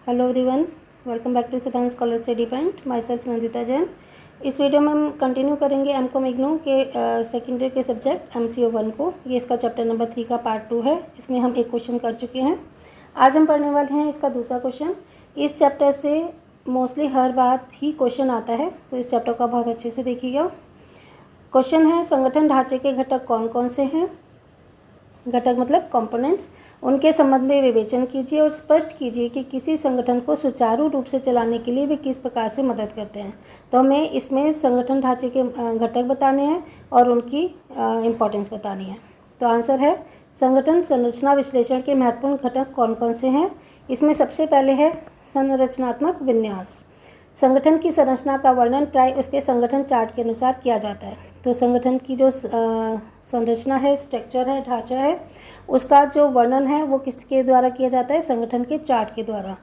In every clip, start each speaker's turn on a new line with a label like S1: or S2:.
S1: Hello everyone, welcome back to Siddhant scholar study point. My self Nandita Jain. इस video में हम continue करेंगे एमकॉम इग्नू के सेकेंडरी के सब्जेक्ट MCO 1 को। ये इसका चैप्टर नंबर 3 का पार्ट 2 है। इसमें हम एक क्वेश्चन कर चुके हैं। आज हम पढ़ने वाले हैं इसका दूसरा क्वेश्चन। इस चैप्टर से मोस्टली हर बार ही क्वेश्चन आता है, तो इस चैप्टर का बहुत अच्छे से देखिएगा। क्वेश्चन है, संगठन ढांचे के घटक कौन कौन से हैं। घटक मतलब कंपोनेंट्स, उनके संबंध में विवेचन कीजिए और स्पष्ट कीजिए कि किसी संगठन को सुचारू रूप से चलाने के लिए वे किस प्रकार से मदद करते हैं। तो हमें इसमें संगठन ढांचे के घटक बताने हैं और उनकी इम्पोर्टेंस बतानी है। तो आंसर है, संगठन संरचना विश्लेषण के महत्वपूर्ण घटक कौन कौन से हैं। इसमें सबसे पहले है संरचनात्मक विन्यास। संगठन की संरचना का वर्णन प्राय उसके संगठन चार्ट के अनुसार किया जाता है। तो संगठन की जो संरचना है, स्ट्रक्चर है, ढांचा है, उसका जो वर्णन है वो किसके द्वारा किया जाता है? संगठन के चार्ट के द्वारा।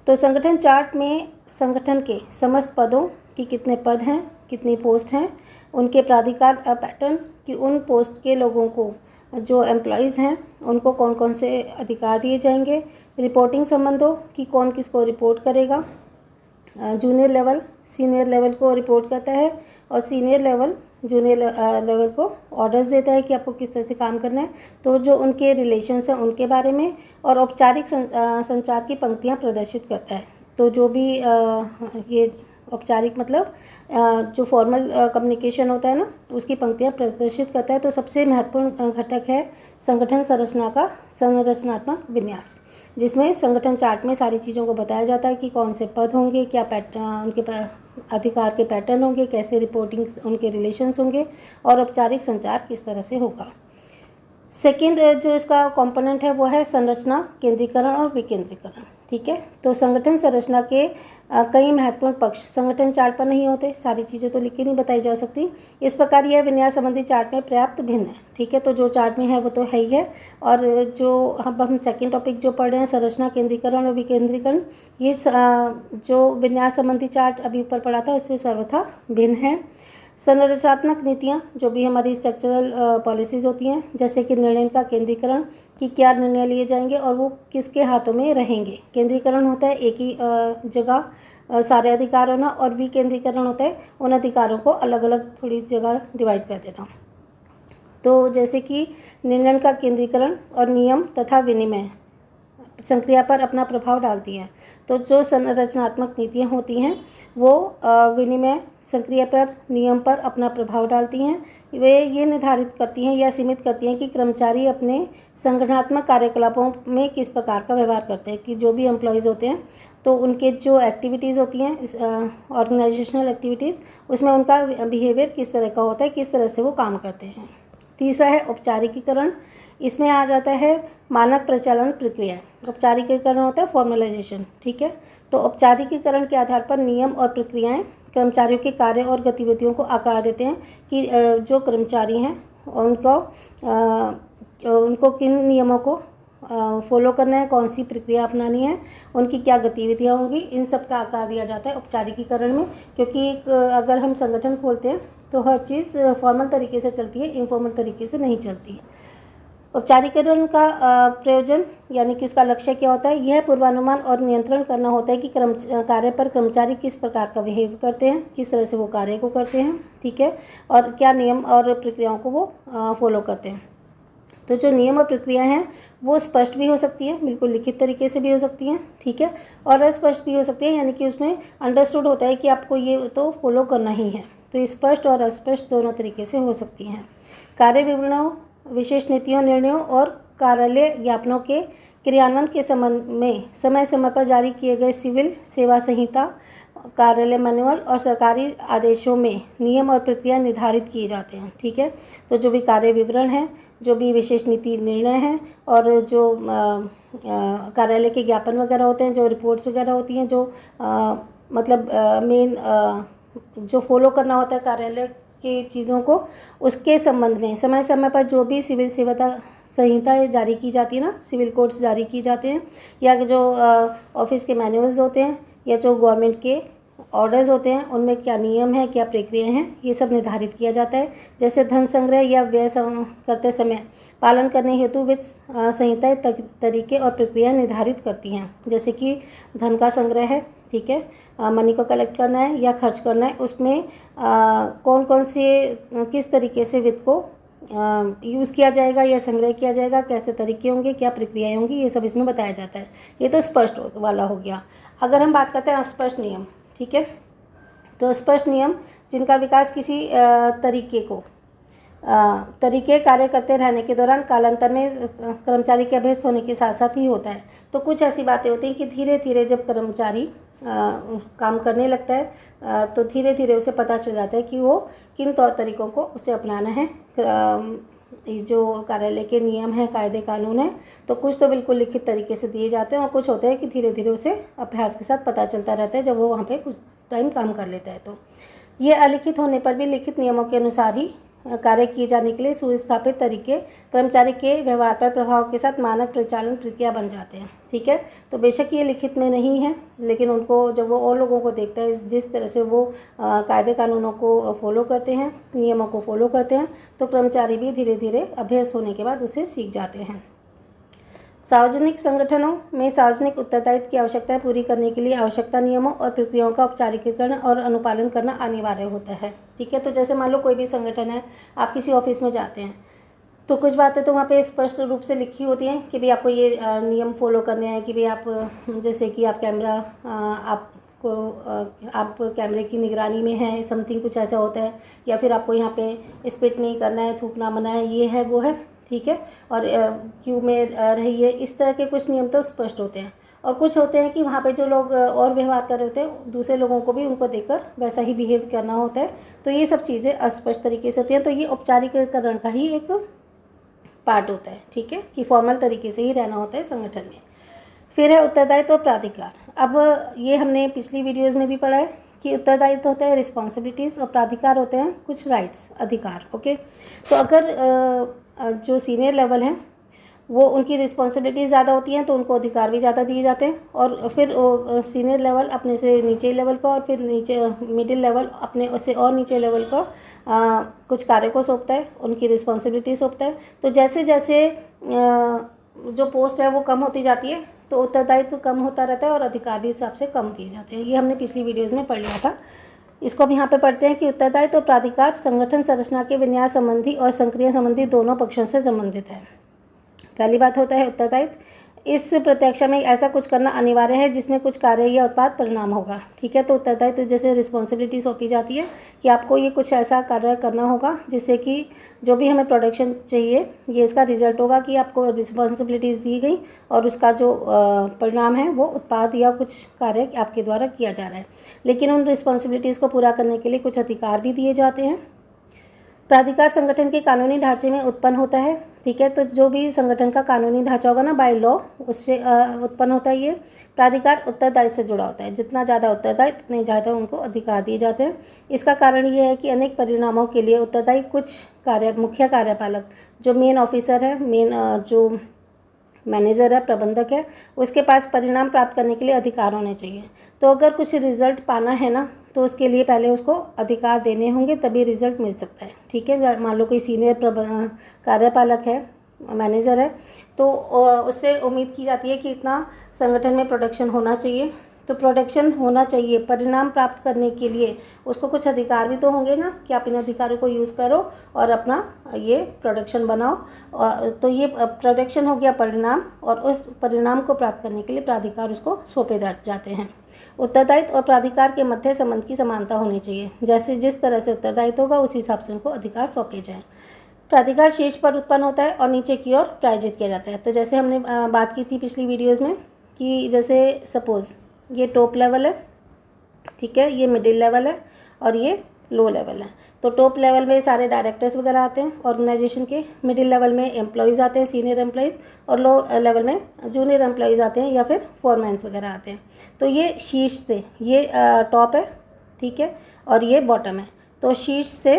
S1: तो संगठन चार्ट में संगठन के समस्त पदों की कितने पद हैं, कितनी पोस्ट हैं, उनके प्राधिकार पैटर्न कि उन पोस्ट के लोगों को, जो एम्प्लॉयज़ हैं, उनको कौन कौन से अधिकार दिए जाएंगे, रिपोर्टिंग संबंधों कि कौन किसको रिपोर्ट करेगा, जूनियर लेवल सीनियर लेवल को रिपोर्ट करता है और सीनियर लेवल जूनियर लेवल को ऑर्डर्स देता है कि आपको किस तरह से काम करना है। तो जो उनके रिलेशंस हैं उनके बारे में, और औपचारिक संचार की पंक्तियां प्रदर्शित करता है। तो जो भी ये औपचारिक मतलब जो फॉर्मल कम्युनिकेशन होता है ना, उसकी पंक्तियां प्रदर्शित करता है। तो सबसे महत्वपूर्ण घटक है संगठन संरचना का संरचनात्मक विन्यास, जिसमें संगठन चार्ट में सारी चीज़ों को बताया जाता है कि कौन से पद होंगे, क्या उनके अधिकार के पैटर्न होंगे, कैसे रिपोर्टिंग उनके रिलेशंस होंगे और औपचारिक संचार किस तरह से होगा। सेकेंड जो इसका कंपोनेंट है वो है संरचना केंद्रीकरण और विकेंद्रीकरण। ठीक है, तो संगठन संरचना के कई महत्वपूर्ण पक्ष संगठन चार्ट पर नहीं होते, सारी चीज़ें तो लिख के नहीं बताई जा सकती। इस प्रकार यह विन्यास संबंधी चार्ट में पर्याप्त भिन्न है। ठीक है, तो जो चार्ट में है वो तो है ही है। और जो हम सेकेंड टॉपिक जो पढ़ रहे हैं, संरचना केंद्रीकरण और विकेंद्रीकरण, ये जो विन्यास संबंधी चार्ट अभी ऊपर पढ़ा था उससे सर्वथा भिन्न है। संरचनात्मक नीतियाँ, जो भी हमारी स्ट्रक्चरल पॉलिसीज़ होती हैं, जैसे कि निर्णय का केंद्रीकरण कि क्या निर्णय लिए जाएंगे और वो किसके हाथों में रहेंगे। केंद्रीकरण होता है एक ही जगह सारे अधिकार होना, और विकेंद्रीकरण होता है उन अधिकारों को अलग अलग थोड़ी जगह डिवाइड कर देना। तो जैसे कि निर्णय का केंद्रीकरण और नियम तथा विनिमय संक्रिया पर अपना प्रभाव डालती हैं। तो जो संरचनात्मक नीतियाँ होती हैं वो विनिमय संक्रिया पर, नियम पर अपना प्रभाव डालती हैं। वे ये निर्धारित करती हैं या सीमित करती हैं कि कर्मचारी अपने संगठनात्मक कार्यकलापों में किस प्रकार का व्यवहार करते हैं, कि जो भी एम्प्लॉयज़ होते हैं तो उनके जो एक्टिविटीज़ होती हैं, ऑर्गेनाइजेशनल एक्टिविटीज़, उसमें उनका बिहेवियर किस तरह का होता है, किस तरह से वो काम करते हैं। तीसरा है औपचारिकीकरण। इसमें आ जाता है मानक प्रचालन प्रक्रिया। औपचारिकीकरण होता है फॉर्मलाइजेशन। ठीक है, तो औपचारिकीकरण के आधार पर नियम और प्रक्रियाएं कर्मचारियों के कार्य और गतिविधियों को आकार देते हैं कि जो कर्मचारी हैं उनको किन नियमों को फॉलो करना है, कौन सी प्रक्रिया अपनानी है, उनकी क्या गतिविधियाँ होंगी, इन सब का आकार दिया जाता है औपचारिकीकरण में। क्योंकि अगर हम संगठन खोलते हैं तो हर चीज़ फॉर्मल तरीके से चलती है, इनफॉर्मल तरीके से नहीं चलती। औपचारिकीकरण का प्रयोजन यानी कि उसका लक्ष्य क्या होता है? यह पूर्वानुमान और नियंत्रण करना होता है कि कार्य पर कर्मचारी किस प्रकार का बिहेव करते हैं, किस तरह से वो कार्य को करते हैं। ठीक है, और क्या नियम और प्रक्रियाओं को वो फॉलो करते हैं। तो जो नियम और प्रक्रिया हैं वो स्पष्ट भी हो सकती हैं, बिल्कुल लिखित तरीके से भी हो सकती हैं। ठीक है, और अस्पष्ट भी हो सकती हैं, यानी कि उसमें अंडरस्टूड होता है कि आपको ये तो फॉलो करना ही है। तो स्पष्ट और अस्पष्ट दोनों तरीके से हो सकती हैं। कार्य विवरणों, विशेष नीतियों, निर्णयों और कार्यालय ज्ञापनों के क्रियान्वयन के संबंध में समय समय पर जारी किए गए सिविल सेवा संहिता, कार्यालय मैनुअल और सरकारी आदेशों में नियम और प्रक्रिया निर्धारित किए जाते हैं। ठीक है, तो जो भी कार्य विवरण है, जो भी विशेष नीति निर्णय हैं, और जो कार्यालय के ज्ञापन वगैरह होते हैं, जो रिपोर्ट्स वगैरह होती हैं, जो मतलब मेन जो फॉलो करना होता है कार्यालय की चीज़ों को, उसके संबंध में समय समय पर जो भी सिविल सेवा संहिता जारी की जाती है ना, सिविल कोड्स जारी की जाते हैं, या जो ऑफिस के मैनुअल्स होते हैं, या जो गवर्नमेंट के ऑर्डर्स होते हैं उनमें क्या नियम है, क्या प्रक्रियाएं हैं, ये सब निर्धारित किया जाता है। जैसे धन संग्रह या व्यय करते समय पालन करने हेतु वित्त संहिताएं तरीके और प्रक्रियाएं निर्धारित करती हैं। जैसे कि धन का संग्रह है, ठीक है, मनी को कलेक्ट करना है या खर्च करना है, उसमें कौन कौन से किस तरीके से वित्त को यूज़ किया जाएगा या संग्रह किया जाएगा, कैसे तरीके होंगे, क्या प्रक्रियाएं होंगी, ये सब इसमें बताया जाता है। ये तो स्पष्ट वाला हो गया। अगर हम बात करते हैं अस्पष्ट नियम, ठीक है, तो स्पष्ट नियम जिनका विकास किसी तरीके कार्य करते रहने के दौरान कालांतर में कर्मचारी के अभ्यस्त होने के साथ साथ ही होता है। तो कुछ ऐसी बातें होती हैं कि धीरे धीरे जब कर्मचारी काम करने लगता है तो धीरे धीरे उसे पता चल जाता है कि वो किन तौर तरीकों को उसे अपनाना है। जो कार्यालय के नियम हैं, कायदे कानून हैं, तो कुछ तो बिल्कुल लिखित तरीके से दिए जाते हैं और कुछ होते हैं कि धीरे धीरे उसे अभ्यास के साथ पता चलता रहता है जब वो वहाँ पे कुछ टाइम काम कर लेता है। तो ये अलिखित होने पर भी लिखित नियमों के अनुसार ही कार्य किए जाने के लिए सुस्थापित तरीके कर्मचारी के व्यवहार पर प्रभाव के साथ मानक परिचालन प्रक्रिया बन जाते हैं, ठीक है। तो बेशक ये लिखित में नहीं है, लेकिन उनको जब वो और लोगों को देखता है जिस तरह से वो कायदे कानूनों को फॉलो करते हैं, नियमों को फॉलो करते हैं, तो कर्मचारी भी धीरे धीरे अभ्यस्त होने के बाद उसे सीख जाते हैं। सार्वजनिक संगठनों में सार्वजनिक उत्तरदायित्व की आवश्यकताएं पूरी करने के लिए आवश्यकता नियमों और प्रक्रियाओं का औपचारिकीकरण और अनुपालन करना अनिवार्य होता है, ठीक है। तो जैसे मान लो कोई भी संगठन है, आप किसी ऑफिस में जाते हैं तो कुछ बातें तो वहाँ पे स्पष्ट रूप से लिखी होती हैं कि भाई आपको ये नियम फॉलो करने हैं कि भाई आप जैसे कि आप कैमरा आप कैमरे की निगरानी में हैं, समथिंग कुछ ऐसा होता है, या फिर आपको यहाँ पे स्पिट नहीं करना है, थूकना मना है, ये है वो है, ठीक है, और क्यू में रहिए, इस तरह के कुछ नियम तो स्पष्ट होते हैं। और कुछ होते हैं कि वहाँ पे जो लोग और व्यवहार कर रहे होते हैं दूसरे लोगों को भी उनको देखकर वैसा ही बिहेव करना होता है। तो ये सब चीज़ें अस्पष्ट तरीके से होती हैं। तो ये औपचारिकीकरण का ही एक पार्ट होता है, ठीक है, कि फॉर्मल तरीके से ही रहना होता है संगठन में। फिर है उत्तरदायित्व और प्राधिकार। अब ये हमने पिछली वीडियोज़ में भी पढ़ा है कि उत्तरदायित्व होता है रिस्पॉन्सिबिलिटीज़ और प्राधिकार होते हैं कुछ राइट्स, अधिकार, ओके। तो अगर जो सीनियर लेवल हैं वो उनकी रिस्पॉन्सिबिलिटीज़ ज़्यादा होती हैं तो उनको अधिकार भी ज़्यादा दिए जाते हैं, और फिर सीनियर लेवल अपने से नीचे लेवल का और फिर नीचे मिडिल लेवल अपने से और नीचे लेवल का कुछ कार्य को सौंपता है, उनकी रिस्पॉन्सिबिलिटी सौंपता है। तो जैसे जैसे जो पोस्ट है वो कम होती जाती है तो उत्तरदायित्व कम होता रहता है और अधिकार भी हिसाब से कम दिए जाते हैं। ये हमने पिछली वीडियोज़ में पढ़ लिया था। इसको अब यहाँ पे पढ़ते हैं कि उत्तरदायित्व और प्राधिकार संगठन संरचना के विन्यास संबंधी और सक्रिय संबंधी दोनों पक्षों से संबंधित है। पहली बात होता है उत्तरदायित्व, इस प्रत्यक्षा में ऐसा कुछ करना अनिवार्य है जिसमें कुछ कार्य या उत्पाद परिणाम होगा, ठीक है। तो उत्तरदायित्व जैसे रिस्पॉन्सिबिलिटी सौंपी जाती है कि आपको ये कुछ ऐसा कार्य करना होगा जिससे कि जो भी हमें प्रोडक्शन चाहिए ये इसका रिजल्ट होगा कि आपको रिस्पॉन्सिबिलिटीज़ दी गई और उसका जो परिणाम है वो उत्पाद या कुछ कार्य आपके द्वारा किया जा रहा है। लेकिन उन रिस्पॉन्सिबिलिटीज़ को पूरा करने के लिए कुछ अधिकार भी दिए जाते हैं। प्राधिकार संगठन के कानूनी ढांचे में उत्पन्न होता है, ठीक है। तो जो भी संगठन का कानूनी ढांचा होगा ना बाय लॉ, उससे उत्पन्न होता है ये प्राधिकार। उत्तरदायित्व से जुड़ा होता है, जितना ज़्यादा उत्तरदायित्व उतने ज़्यादा उनको अधिकार दिए जाते हैं। इसका कारण ये है कि अनेक परिणामों के लिए उत्तरदायी कुछ मुख्य कार्यपालक जो मेन ऑफिसर है, जो मैनेजर है, प्रबंधक है, उसके पास परिणाम प्राप्त करने के लिए अधिकार होने चाहिए। तो अगर कुछ रिजल्ट पाना है ना तो उसके लिए पहले उसको अधिकार देने होंगे तभी रिजल्ट मिल सकता है, ठीक है। मान लो कोई सीनियर कार्यपालक है, मैनेजर है, तो उससे उम्मीद की जाती है कि इतना संगठन में प्रोडक्शन होना चाहिए। तो प्रोडक्शन होना चाहिए, परिणाम प्राप्त करने के लिए उसको कुछ अधिकार भी तो होंगे ना कि आप इन अधिकारों को यूज़ करो और अपना ये प्रोडक्शन बनाओ। तो ये प्रोडक्शन हो गया परिणाम, और उस परिणाम को प्राप्त करने के लिए प्राधिकार उसको सौंपे जाते हैं। उत्तरदायित्व और प्राधिकार के मध्य संबंध की समानता होनी चाहिए, जैसे जिस तरह से उत्तरदायित्व होगा उसी हिसाब से उनको अधिकार सौंपे जाएँ। प्राधिकार शीर्ष पर उत्पन्न होता है और नीचे की ओर प्रायोजित किया जाता है। तो जैसे हमने बात की थी पिछली वीडियोज़ में कि जैसे सपोज़ ये टॉप लेवल है, ठीक है, ये मिडिल लेवल है और ये लो लेवल है। तो टॉप लेवल में सारे डायरेक्टर्स वगैरह आते हैं ऑर्गेनाइजेशन के, मिडिल लेवल में एम्प्लॉयज़ आते हैं, सीनियर एम्प्लॉयज़, और लो लेवल में जूनियर एम्प्लॉयज़ आते हैं या फिर फोरमैन्स वगैरह आते हैं। तो ये शीर्ष से, ये टॉप है, ठीक है, और ये बॉटम है। तो शीर्ष से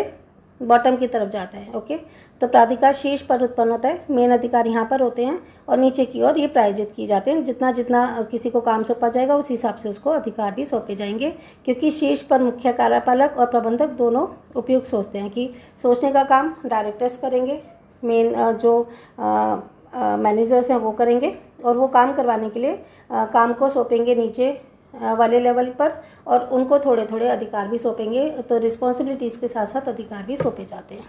S1: बॉटम की तरफ जाता है, ओके। तो प्राधिकार शीर्ष पर उत्पन्न होता है, मेन अधिकार यहाँ पर होते हैं और नीचे की ओर ये प्रायोजित किए जाते हैं। जितना जितना किसी को काम सौंपा जाएगा उस हिसाब से उसको अधिकार भी सौंपे जाएंगे, क्योंकि शीर्ष पर मुख्य कार्यपालक और प्रबंधक दोनों उपयुक्त सोचते हैं कि सोचने का काम डायरेक्टर्स करेंगे, मेन जो मैनेजर्स हैं वो करेंगे, और वो काम करवाने के लिए काम को सौंपेंगे नीचे वाले लेवल पर, और उनको थोड़े थोड़े अधिकार भी सौंपेंगे। तो रिस्पॉन्सिबिलिटीज़ के साथ साथ अधिकार भी सौंपे जाते हैं।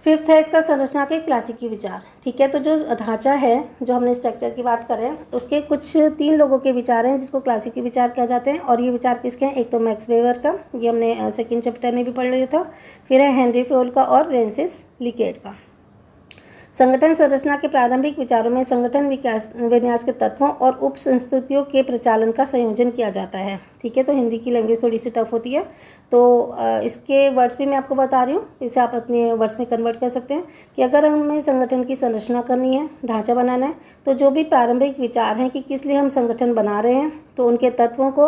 S1: फिफ्थ है इसका संरचना के क्लासिकी विचार। ठीक है, तो जो ढांचा है, जो हमने स्ट्रक्चर की बात करें, उसके कुछ 3 लोगों के विचार हैं जिसको क्लासिकी विचार कहा जाते हैं। और ये विचार किसके हैं? एक तो मैक्स वेबर का, ये हमने सेकेंड चैप्टर में भी पढ़ लिया था। फिर है हेनरी फ्योल का और रेंसिस लिकेट का। संगठन संरचना के प्रारंभिक विचारों में संगठन विन्यास के तत्वों और उप संस्कृतियों के प्रचालन का संयोजन किया जाता है। ठीक है, तो हिंदी की लैंग्वेज थोड़ी सी टफ होती है, तो इसके वर्ड्स भी मैं आपको बता रही हूँ, इसे आप अपने वर्ड्स में कन्वर्ट कर सकते हैं कि अगर हमें संगठन की संरचना करनी है, ढांचा बनाना है, तो जो भी प्रारंभिक विचार हैं कि किस लिए हम संगठन बना रहे हैं, तो उनके तत्वों को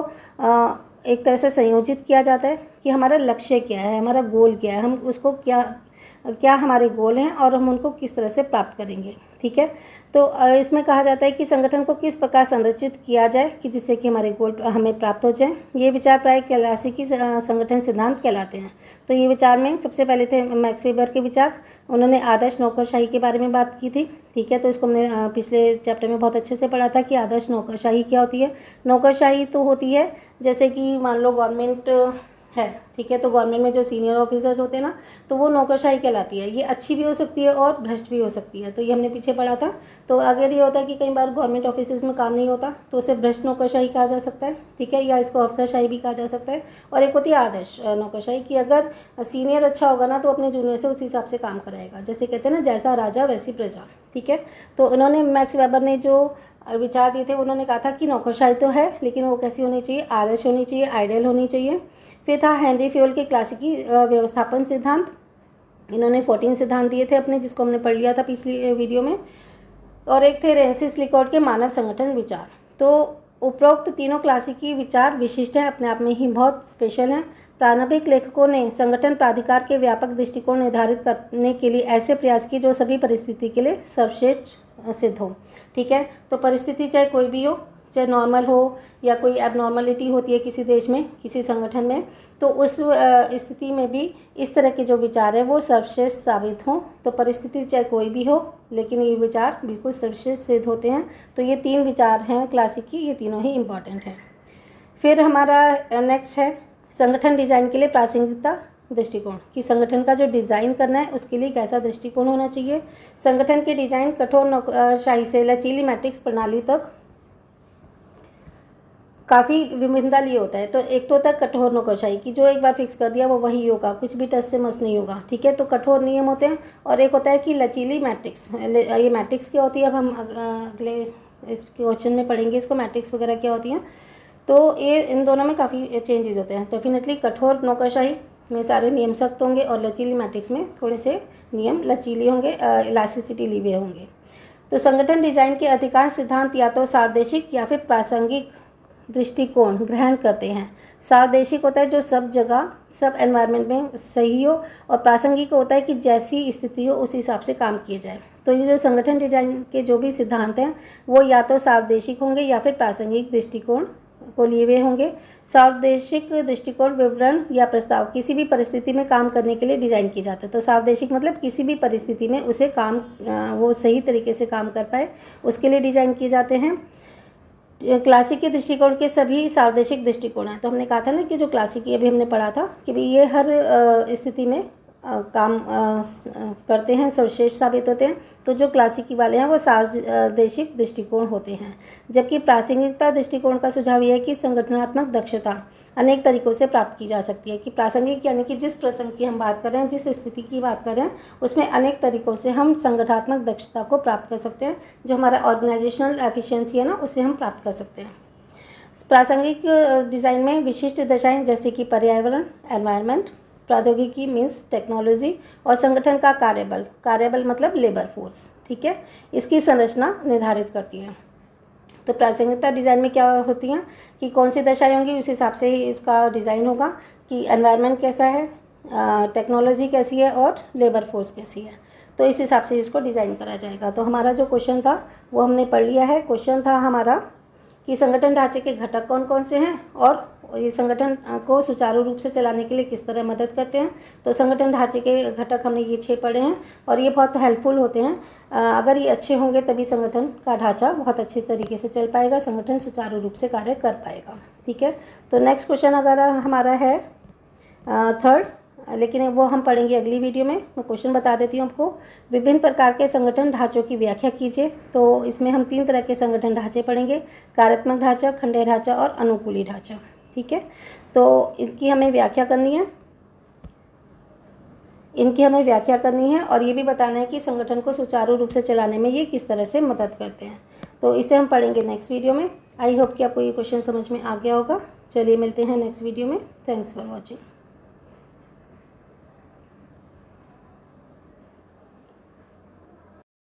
S1: एक तरह से संयोजित किया जाता है कि हमारा लक्ष्य क्या है, हमारा गोल क्या है, हम उसको क्या हमारे गोल हैं और हम उनको किस तरह से प्राप्त करेंगे। ठीक है, तो इसमें कहा जाता है कि संगठन को किस प्रकार संरचित किया जाए कि जिससे कि हमारे गोल हमें प्राप्त हो जाए। ये विचार प्राय क्लासिकी संगठन सिद्धांत कहलाते हैं। तो ये विचार में सबसे पहले थे मैक्स वेबर के विचार। उन्होंने आदर्श नौकरशाही के बारे में बात की थी। ठीक है, तो इसको हमने पिछले चैप्टर में बहुत अच्छे से पढ़ा था कि आदर्श नौकरशाही क्या होती है। नौकरशाही तो होती है जैसे कि मान लो गवर्नमेंट है, ठीक है, तो गवर्नमेंट में जो सीनियर ऑफिसर्स होते हैं ना, तो वो नौकरशाही कहलाती है। ये अच्छी भी हो सकती है और भ्रष्ट भी हो सकती है, तो ये हमने पीछे पढ़ा था। तो अगर ये होता है कि कई बार गवर्नमेंट ऑफिसेज में काम नहीं होता, तो उसे भ्रष्ट नौकरशाही कहा जा सकता है। ठीक है, या इसको अफसरशाही भी कहा जा सकता है। और एक होती है आदर्श नौकरशाही की अगर सीनियर अच्छा होगा ना, तो अपने जूनियर से उस हिसाब से काम कराएगा। जैसे कहते हैं ना, जैसा राजा वैसी प्रजा। ठीक है, तो उन्होंने मैक्स वेबर ने जो विचार दिए थे, उन्होंने कहा था कि नौकरशाही तो है, लेकिन वो कैसी होनी चाहिए? आदर्श होनी चाहिए, आइडियल होनी चाहिए। फिर था हेनरी फ्योल के क्लासिकी व्यवस्थापन सिद्धांत। इन्होंने 14 सिद्धांत दिए थे अपने, जिसको हमने पढ़ लिया था पिछली वीडियो में। और एक थे रेंसिस लिकोट के मानव संगठन विचार। तो उपरोक्त तीनों क्लासिकी विचार विशिष्ट हैं, अपने आप में ही बहुत स्पेशल हैं। प्रारंभिक लेखकों ने संगठन प्राधिकार के व्यापक दृष्टिकोण निर्धारित करने के लिए ऐसे प्रयास किए जो सभी परिस्थिति के लिए सर्वश्रेष्ठ सिद्ध हो। ठीक है, तो परिस्थिति चाहे कोई भी हो, चाहे नॉर्मल हो या कोई एबनॉर्मलिटी होती है किसी देश में, किसी संगठन में, तो उस स्थिति में भी इस तरह के जो विचार है वो सर्वश्रेष्ठ साबित हों। तो परिस्थिति चाहे कोई भी हो, लेकिन ये विचार बिल्कुल सर्वश्रेष्ठ सिद्ध होते हैं। तो ये 3 विचार हैं क्लासिकी, ये तीनों ही इम्पॉर्टेंट हैं। फिर हमारा नेक्स्ट है संगठन डिजाइन के लिए प्रासंगिकता दृष्टिकोण, कि संगठन का जो डिज़ाइन करना है उसके लिए कैसा दृष्टिकोण होना चाहिए। संगठन के डिजाइन कठोर नौकरशाही से लचीली मैट्रिक्स प्रणाली तक काफ़ी विभिन्नता लिए होता है। तो एक तो होता है कठोर नौकरशाही की, जो एक बार फिक्स कर दिया वो वही होगा, कुछ भी टस से मस नहीं होगा। ठीक है, तो कठोर नियम होते हैं। और एक होता है कि लचीली मैट्रिक्स। ये मैट्रिक्स क्या होती है, अब हम अगले इस क्वेश्चन में पढ़ेंगे इसको, मैट्रिक्स वगैरह क्या होती हैं। तो ये इन दोनों में काफ़ी चेंजेस होते हैं। डेफिनेटली कठोर नौकरशाही में सारे नियम सख्त होंगे और लचीली मैट्रिक्स में थोड़े से नियम लचीले होंगे, इलास्टिसिटी ली हुए होंगे। तो संगठन डिजाइन के अधिकांश सिद्धांत या तो सार्वदेशिक या फिर प्रासंगिक दृष्टिकोण ग्रहण करते हैं। सार्वदेशिक होता है जो सब जगह सब एनवायरनमेंट में सही हो, और प्रासंगिक होता है कि जैसी स्थिति हो उस हिसाब से काम किए जाए। तो ये जो संगठन डिजाइन के जो भी सिद्धांत हैं वो या तो सार्वदेशिक होंगे या फिर प्रासंगिक दृष्टिकोण को लिए हुए होंगे। सार्वदेशिक दृष्टिकोण विवरण या प्रस्ताव किसी भी परिस्थिति में काम करने के लिए डिजाइन किए जाते हैं। तो सार्वदेशिक मतलब किसी भी परिस्थिति में उसे काम वो सही तरीके से काम कर पाए उसके लिए डिजाइन किए जाते हैं। क्लासिकी दृष्टिकोण के सभी सार्वदेशिक दृष्टिकोण हैं। तो हमने कहा था ना कि जो क्लासिकी अभी हमने पढ़ा था कि भाई ये हर स्थिति में काम करते हैं, सर्वश्रेष्ठ साबित होते हैं। तो जो क्लासिकी वाले हैं वो सार्वदेशिक दृष्टिकोण होते हैं। जबकि प्रासंगिकता दृष्टिकोण का सुझाव यह है कि संगठनात्मक दक्षता अनेक तरीकों से प्राप्त की जा सकती है। कि प्रासंगिक यानी कि जिस प्रसंग की हम बात कर रहे हैं, जिस स्थिति की बात कर रहे हैं, उसमें अनेक तरीकों से हम संगठनात्मक दक्षता को प्राप्त कर सकते हैं। जो हमारा ऑर्गेनाइजेशनल एफिशिएंसी है ना, उसे हम प्राप्त कर सकते हैं। प्रासंगिक डिज़ाइन में विशिष्ट दशाएं जैसे कि पर्यावरण एनवायरनमेंट, प्रौद्योगिकी मीन्स टेक्नोलॉजी, और संगठन का कार्यबल, कार्यबल मतलब लेबर फोर्स, ठीक है, इसकी संरचना निर्धारित करती है। तो प्रासंगिकता डिज़ाइन में क्या होती हैं कि कौन सी दशाएं होंगी उस हिसाब से ही इसका डिज़ाइन होगा। कि एनवायरनमेंट कैसा है, टेक्नोलॉजी कैसी है और लेबर फोर्स कैसी है, तो इस हिसाब से इसको डिज़ाइन करा जाएगा। तो हमारा जो क्वेश्चन था वो हमने पढ़ लिया है। क्वेश्चन था हमारा कि संगठन ढांचे के घटक कौन कौन से हैं और ये संगठन को सुचारू रूप से चलाने के लिए किस तरह मदद करते हैं। तो संगठन ढांचे के घटक हमने ये 6 पढ़े हैं और ये बहुत हेल्पफुल होते हैं। अगर ये अच्छे होंगे तभी संगठन का ढांचा बहुत अच्छे तरीके से चल पाएगा, संगठन सुचारू रूप से कार्य कर पाएगा। ठीक है, तो नेक्स्ट क्वेश्चन अगर हमारा है थर्ड, लेकिन वो हम पढ़ेंगे अगली वीडियो में। मैं क्वेश्चन बता देती हूँ आपको। विभिन्न प्रकार के संगठन ढांचों की व्याख्या कीजिए। तो इसमें हम 3 तरह के संगठन ढांचे पढ़ेंगे, कार्यात्मक ढांचा, खंडीय ढांचा और अनुकूली ढांचा। ठीक है, तो इनकी हमें व्याख्या करनी है और ये भी बताना है कि संगठन को सुचारू रूप से चलाने में ये किस तरह से मदद करते हैं। तो इसे हम पढ़ेंगे नेक्स्ट वीडियो में। आई होप कि आपको ये क्वेश्चन समझ में आ गया होगा। चलिए मिलते हैं नेक्स्ट वीडियो में। Thanks for watching.